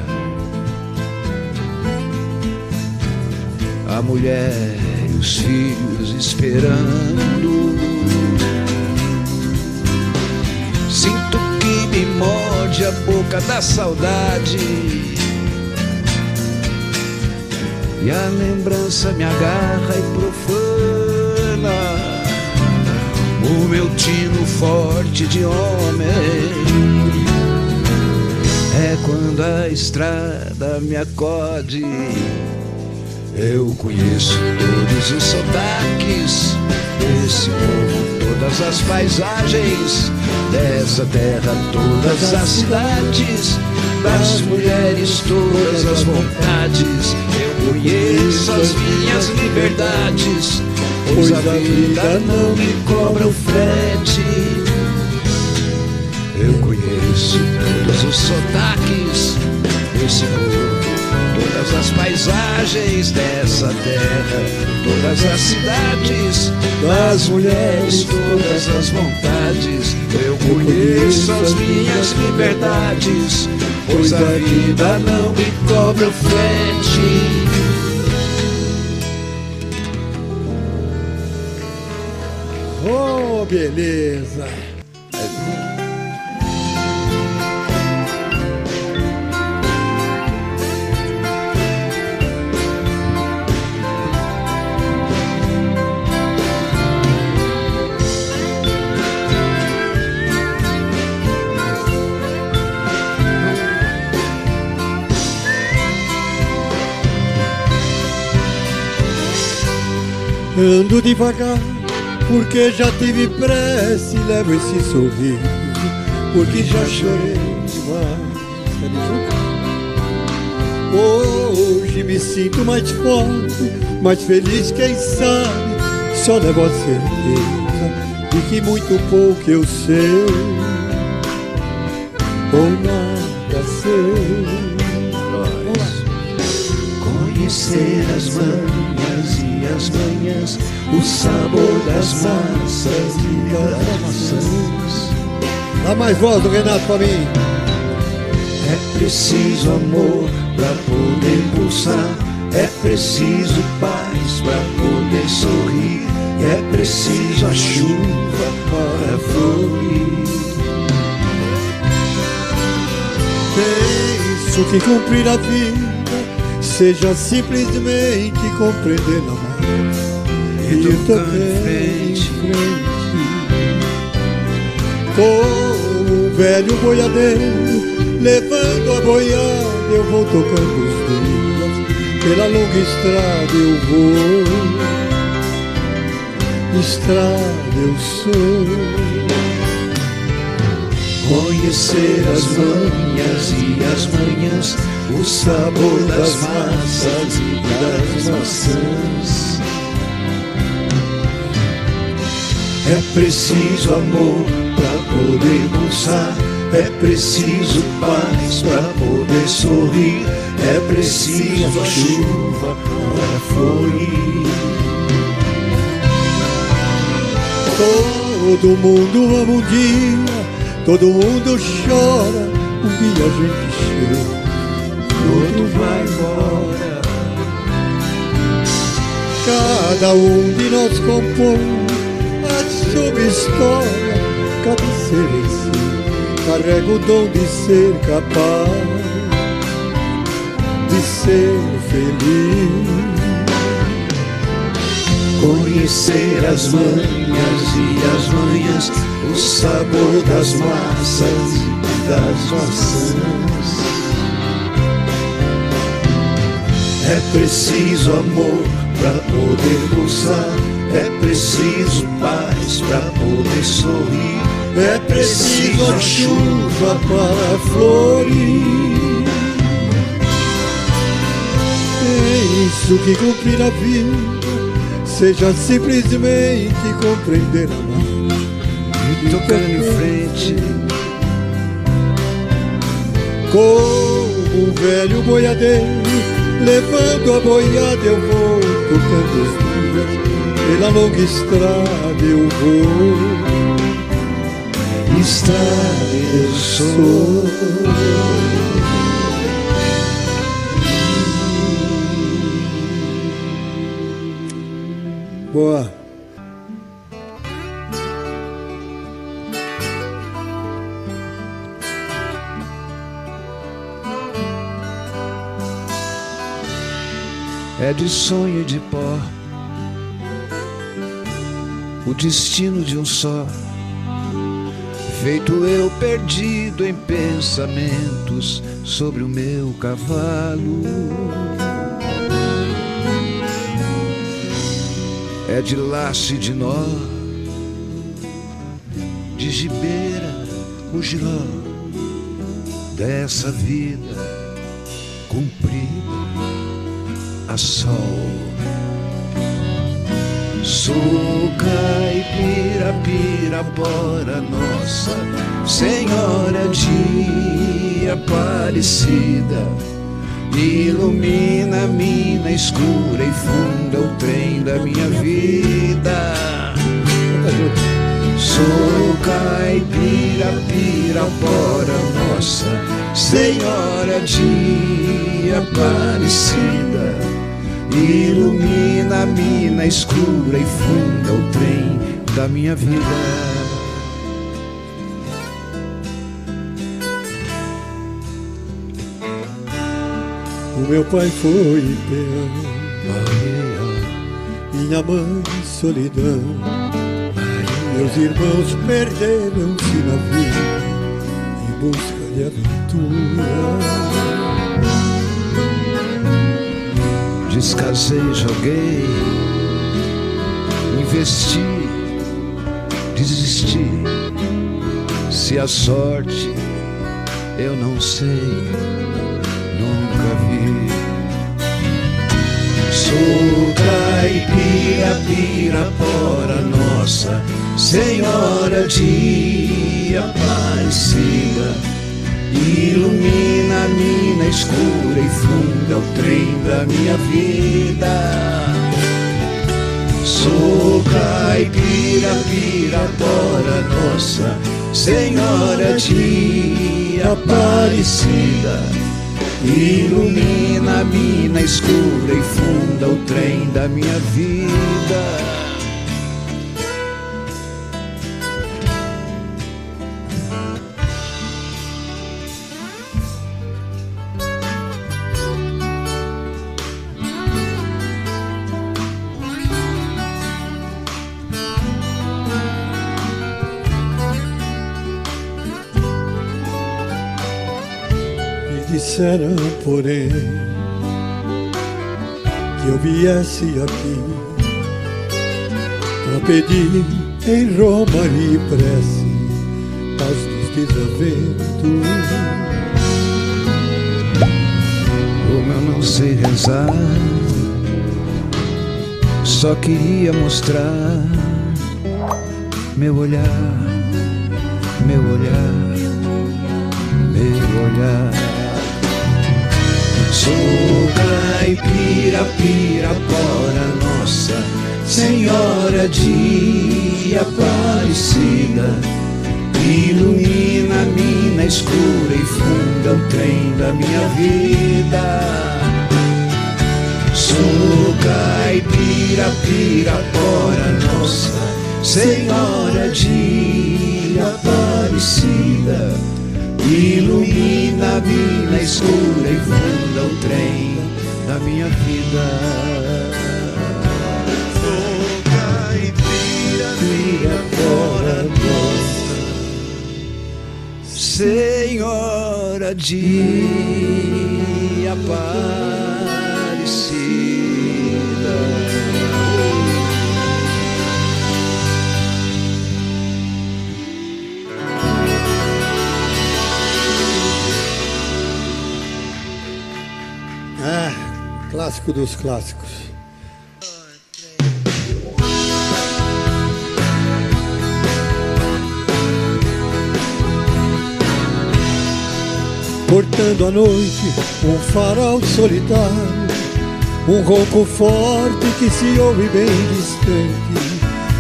a mulher e os filhos esperando, sinto que me morde a boca da saudade, e a lembrança me agarra e profana o meu tino forte de homem. É quando a estrada me acode. Eu conheço todos os sotaques desse povo, todas as paisagens dessa terra, todas as cidades, das mulheres, todas as vontades. Eu conheço as minhas liberdades, pois a vida não me cobra o frete. Eu conheço conheço todos os sotaques desse povo, todas as paisagens dessa terra, todas as cidades, das mulheres, todas as vontades. Eu conheço as minhas liberdades, pois a vida não me cobra frete. Oh, beleza! Ando devagar, porque já tive pressa e levo esse sorriso, porque já chorei demais. Hoje me sinto mais forte, mais feliz, quem sabe, só levo a certeza de que muito pouco eu sei, ou nada sei. Conhecer as manhas e as manhãs, o sabor das massas e das maçãs. Dá mais voz do Renato pra mim. É preciso amor pra poder pulsar, é preciso paz pra poder sorrir, é preciso a chuva para florir. Penso que cumprir a vida seja simplesmente compreender a mais e também em frente. Como um velho boiadeiro, levando a boiada, eu vou tocando os dias. Pela longa estrada eu vou, estrada eu sou. Conhecer as manhas e as manhãs, o sabor das massas e das maçãs. É preciso amor pra poder pulsar, é preciso paz pra poder sorrir, é preciso a chuva para florir. Todo mundo ama um dia, todo mundo chora, um dia a gente chega, outro vai embora. Cada um de nós compõe a sua história, cada ser em si carrega o dom de ser capaz de ser feliz. Conhecer as manhas e as manhãs, o sabor das massas e das maçãs. É preciso amor pra poder pulsar, é preciso paz pra poder sorrir, é preciso a chuva para florir. Penso que cumprir a vida seja simplesmente compreender a mais e tocar em frente. Como um velho boiadeiro, levando a boiada eu vou tocando os dias. Pela longa estrada eu vou, estrada eu sou. Boa. É de sonho e de pó o destino de um só, feito eu perdido em pensamentos sobre o meu cavalo. É de laço e de nó, de gibeira o giló dessa vida cumprida a sol. Sou caipira caipira, Pirapora, Nossa Senhora de Aparecida, ilumina a mina escura e funda o trem da minha vida. Sou caipira, Pirapora, Nossa Senhora de Aparecida, ilumina a mina escura e funda o trem da minha vida. O meu pai foi peão, minha mãe solidão, meus irmãos perderam-se na vida em busca de aventura. Descasei, joguei, investi, desisti. Se a sorte eu não sei, nunca vi. Sou caipira, Pirapora, Nossa Senhora de Aparecida, ilumina a mina escura e funda o trem da minha vida. Sou caipira, Pirapora, Nossa Senhora de Aparecida, ilumina a mina escura e funda o trem da minha vida. Disseram, porém, que eu viesse aqui para pedir em romaria e prece paz dos desaventos. Como eu não sei rezar, só queria mostrar meu olhar, meu olhar, meu olhar. Sou caipira, Pirapora, Nossa Senhora de Aparecida, ilumina a mina escura e funda o trem da minha vida. Sou caipira, Pirapora, Nossa Senhora de Aparecida, ilumina a mina escura e funda o trem da minha vida. Sou caipira, Pirapora, Nossa Senhora de Aparecida. Clássico dos clássicos. Cortando a noite, um farol solitário, um ronco forte que se ouve bem distante,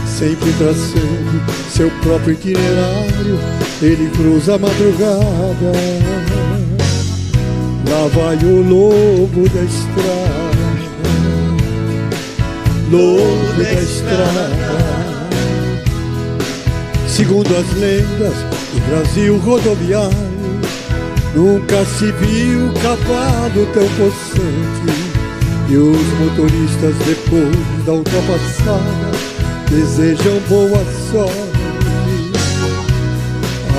sempre traçando seu próprio itinerário, ele cruza a madrugada. Lá vai o lobo da estrada, lobo da estrada. Segundo as lendas do Brasil rodoviário, nunca se viu cavalo tão possante. E os motoristas depois da ultrapassada desejam boa sorte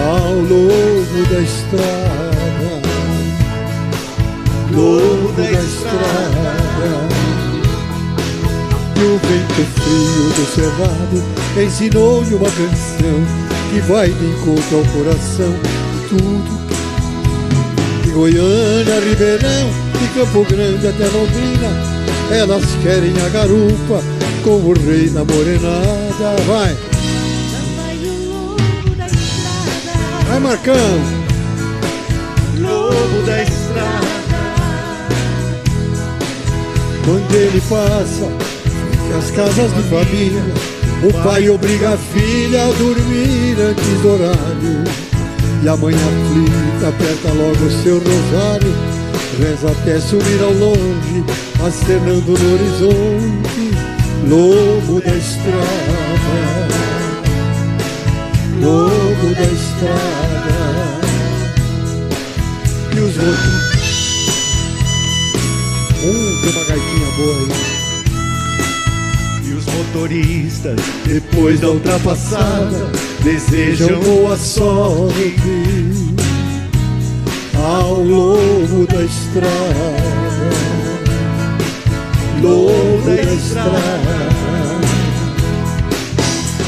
ao lobo da estrada. Lobo da estrada. E o vento frio do cerrado ensinou-lhe uma canção que vai de encontro ao coração de tudo. De Goiânia, Ribeirão, de Campo Grande até Londrina, elas querem a garupa com o rei na morenada. Vai! Vai, Marcão. Lobo da estrada. Quando ele passa as casas de família, o pai obriga a filha a dormir antes do horário. E a mãe aflita aperta logo o seu rosário, reza até sumir ao longe, acenando no horizonte. Lobo da estrada, lobo da estrada. E os outros? Tem uma gaitinha boa aí. E os motoristas, depois da ultrapassada, desejam boa sorte ao lobo da estrada, lobo da estrada.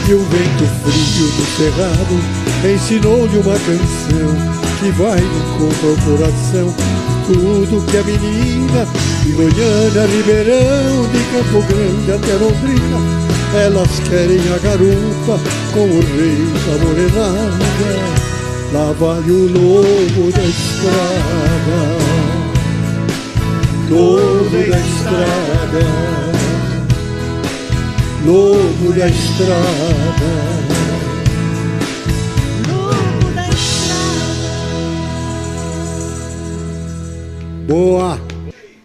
E o vento frio do cerrado ensinou-lhe uma canção que vai contra o coração. Tudo que a menina de Goiânia, Ribeirão, de Campo Grande até Londrina, elas querem a garupa com o rei da morenada. Lá vai o lobo da estrada, lobo da estrada, lobo da estrada. Boa!